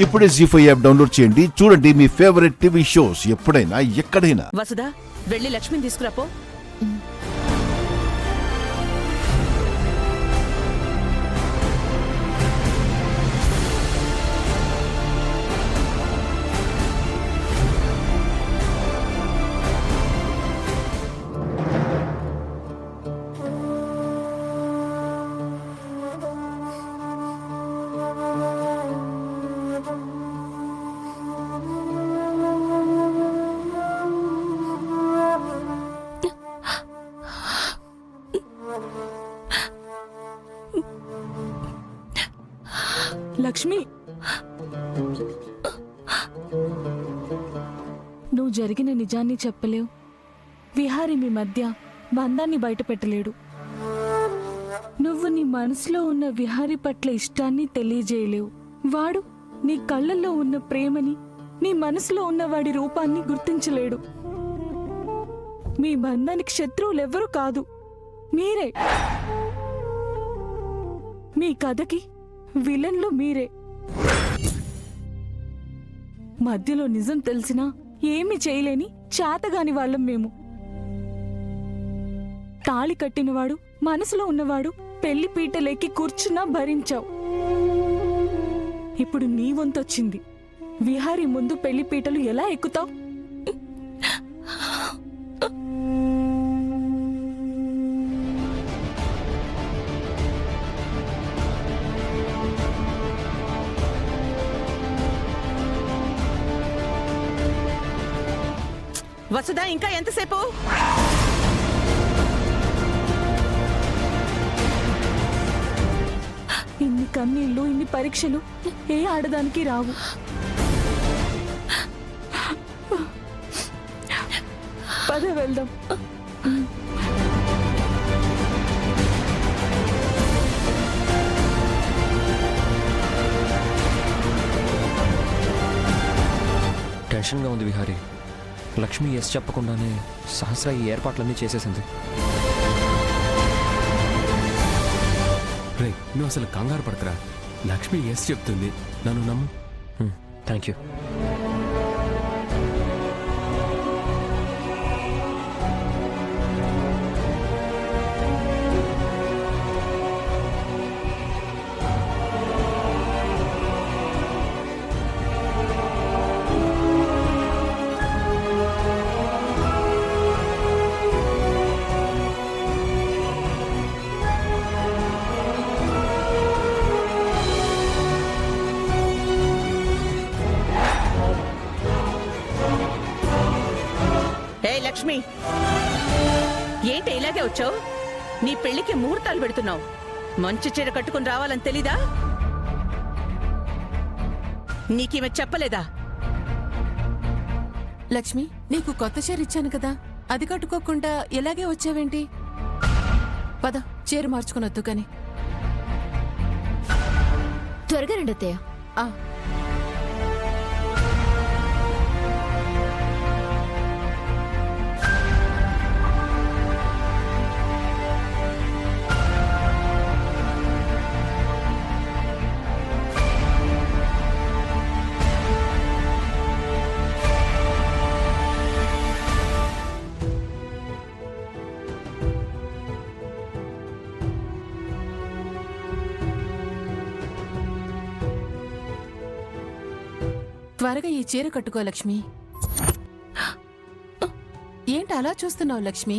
ఇప్పుడే జీ5 app download చేయండి. చూడండి మీ ఫేవరెట్ టీవీ షోస్ ఎప్పుడైనా ఎక్కడైనా. వసుదా, వెళ్ళి లక్ష్మిని తీసుకురాపో. లక్ష్మి, నువ్వు జరిగిన నిజాన్ని చెప్పలేవు. విహారి మీ మధ్య బంధాన్ని బయట పెట్టలేడు. నువ్వు నీ మనసులో ఉన్న విహారి పట్ల ఇష్టాన్ని తెలియజేయలేవు. వాడు నీ కళ్ళల్లో ఉన్న ప్రేమని, నీ మనసులో ఉన్న వాడి రూపాన్ని గుర్తించలేడు. మీ బంధానికి శత్రువులెవ్వరూ కాదు, మీరే. మీ కథకి విలన్లు మీరే. మధ్యలో నిజం తెలిసినా ఏమి చేయలేని చేతగాని వాళ్ళం మేము. తాళి కట్టినవాడు, మనసులో ఉన్నవాడు పెళ్లి పీటలేకి కూర్చున్నా భరించావు. ఇప్పుడు నీ వంతొచ్చింది. విహారీ ముందు పెళ్లి పీటలు ఎలా ఎక్కుతావు? వసుదా, ఇంకా ఎంతసేపు? ఇన్ని కన్నీళ్లు, ఇన్ని పరీక్షలు ఏ ఆడదానికి రావు. పద వెళ్దాం. టెన్షన్గా ఉంది విహారీ. లక్ష్మి ఎస్ చెప్పకుండానే సహస్ర ఈ ఏర్పాట్లన్నీ చేసేసింది. రే, నువ్వు అసలు కంగారు పడకరా. లక్ష్మి ఎస్ చెప్తుంది, నన్ను నమ్ము. Thank you. లక్ష్మి, ఏంటి ఇలాగే వచ్చావు? నీ పెళ్లికి ముహూర్తాలు పెడుతున్నావు. మంచి చీర కట్టుకుని రావాలని తెలీదా? నీకేమే చెప్పలేదా? లక్ష్మి, నీకు కొత్త చీర ఇచ్చాను కదా, అది కట్టుకోకుండా ఎలాగే వచ్చావేంటి? పద, చీర మార్చుకుని వద్దు కాని. త్వరగా రండి అత్తయ్య. త్వరగా ఈ చీర కట్టుకో లక్ష్మి. ఏంటి అలా చూస్తున్నావు లక్ష్మి?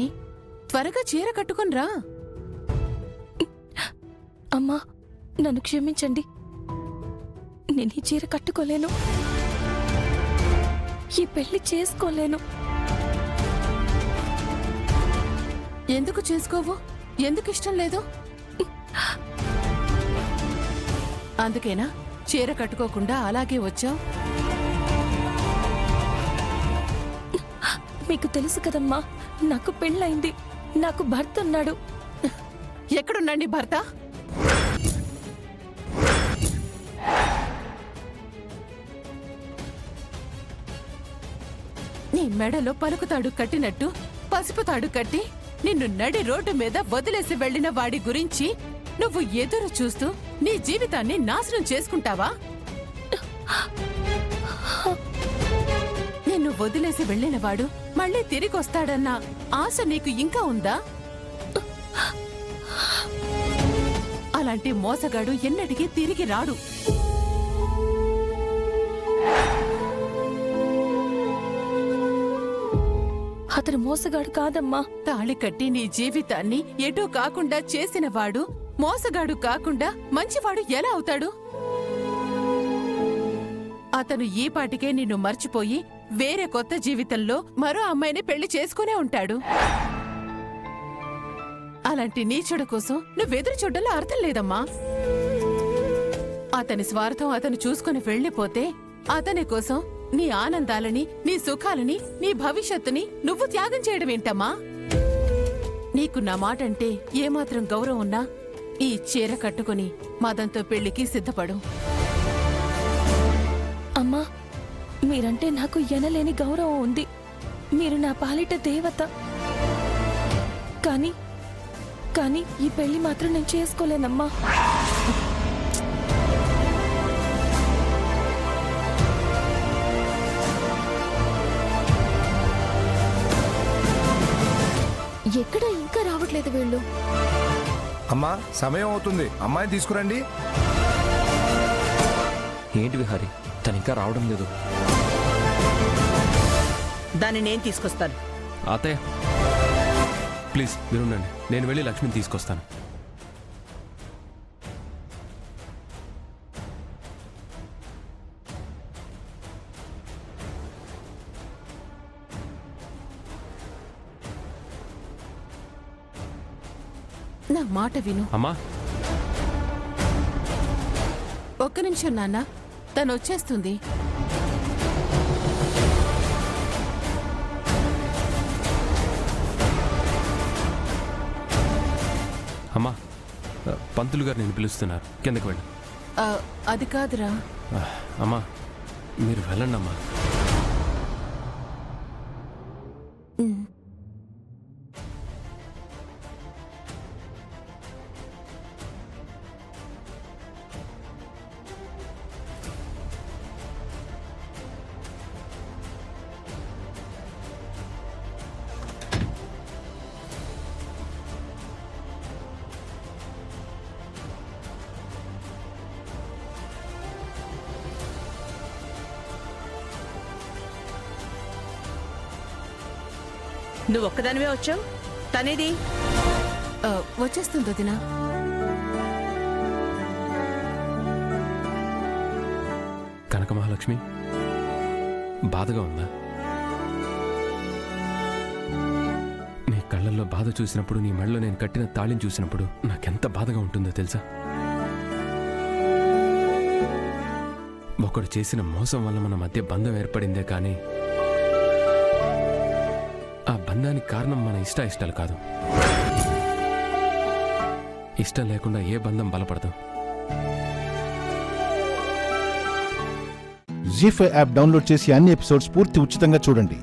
త్వరగా చీర కట్టుకుని రా. అమ్మా, నన్ను క్షమించండి. నేను ఈ చీర కట్టుకోలేను, ఈ పెళ్లి చేసుకోలేను. ఎందుకు చేసుకోవు? ఎందుకు ఇష్టం లేదు? అందుకేనా చీర కట్టుకోకుండా అలాగే వచ్చావు? మీకు తెలుసు కదమ్మా, నాకు పెళ్ళైంది, నాకు భర్త ఉన్నాడు. ఎక్కడున్నాండి భర్త? నీ మెడలో పలుకుతాడు కట్టినట్టు పసుపు తాడు కట్టి నిన్ను నడి రోడ్డు మీద వదిలేసి వెళ్లిన వాడి గురించి నువ్వు ఎదురు చూస్తూ నీ జీవితాన్ని నాశనం చేసుకుంటావా? వదిలేసి వెళ్ళినవాడు మళ్ళీ తిరిగొస్తాడన్న ఆశ నీకు ఇంకా ఉందా? అలాంటి మోసగాడు ఎన్నటికీ తిరిగి రాడు. అతను మోసగాడు కాదమ్మా. తాళి కట్టి నీ జీవితాన్ని ఎటూ కాకుండా చేసినవాడు మోసగాడు కాకుండా మంచివాడు ఎలా అవుతాడు? అతను ఈ పాటికే నిన్ను మర్చిపోయి వేరే కొత్త జీవితంలో మరో అమ్మాయిని పెళ్లి చేసుకునే ఉంటాడు. అలాంటి నీచుడు కోసం నువ్వెదురు చూడ్డంలో అర్థం లేదమ్మా. అతని స్వార్థం అతను చూసుకుని వెళ్ళిపోతే అతని కోసం నీ ఆనందాలని, నీ సుఖాలని, నీ భవిష్యత్తుని నువ్వు త్యాగం చేయడం ఏంటమ్మా? నీకు నా మాటంటే ఏమాత్రం గౌరవం ఉన్నా ఈ చీర కట్టుకుని మదంతో పెళ్లికి సిద్ధపడు. అమ్మా, మీరంటే నాకు ఎనలేని గౌరవం ఉంది. మీరు నా పాలిట దేవత. కానీ కానీ ఈ పెళ్లి మాత్రం నేను చేసుకోలేనమ్మా. ఎక్కడ ఇంకా రావట్లేదు వీళ్ళు. అమ్మా సమయం అవుతుంది, అమ్మాయిని తీసుకురండి. ఏంటి విహారీ, తను ఇంకా రావడం లేదు. దాన్ని నేను తీసుకొస్తాను. అత్తయ్య ప్లీజ్ మీరుండండి, నేను వెళ్ళి లక్ష్మిని తీసుకొస్తాను. నా మాట విను. అమ్మా ఒక్క నిమిషం నాన్న, తను వచ్చేస్తుంది. అమ్మా పంతులు గారు నేను పిలుస్తున్నారు, కిందకి వెళ్ళి. అది కాదురా. అమ్మా మీరు వెళ్ళండి అమ్మా. నువ్వు ఒక్కదానివే వచ్చావు, తనేది? వచ్చేస్తుంది వదినా. కనక మహాలక్ష్మి బాధగా ఉందా? నీ కళ్ళల్లో బాధ చూసినప్పుడు, నీ మెడలో నేను కట్టిన తాళిని చూసినప్పుడు నాకెంత బాధగా ఉంటుందో తెలుసా? ఒకడు చేసిన మోసం వల్ల మన మధ్య బంధం ఏర్పడిందే కానీ ఆ బంధానికి కారణం మన ఇష్టాలు కాదు. ఇష్టం లేకుండా ఏ బంధం బలపడదు. జీ5 యాప్ డౌన్లోడ్ చేసి అన్ని ఎపిసోడ్స్ పూర్తి ఉచితంగా చూడండి.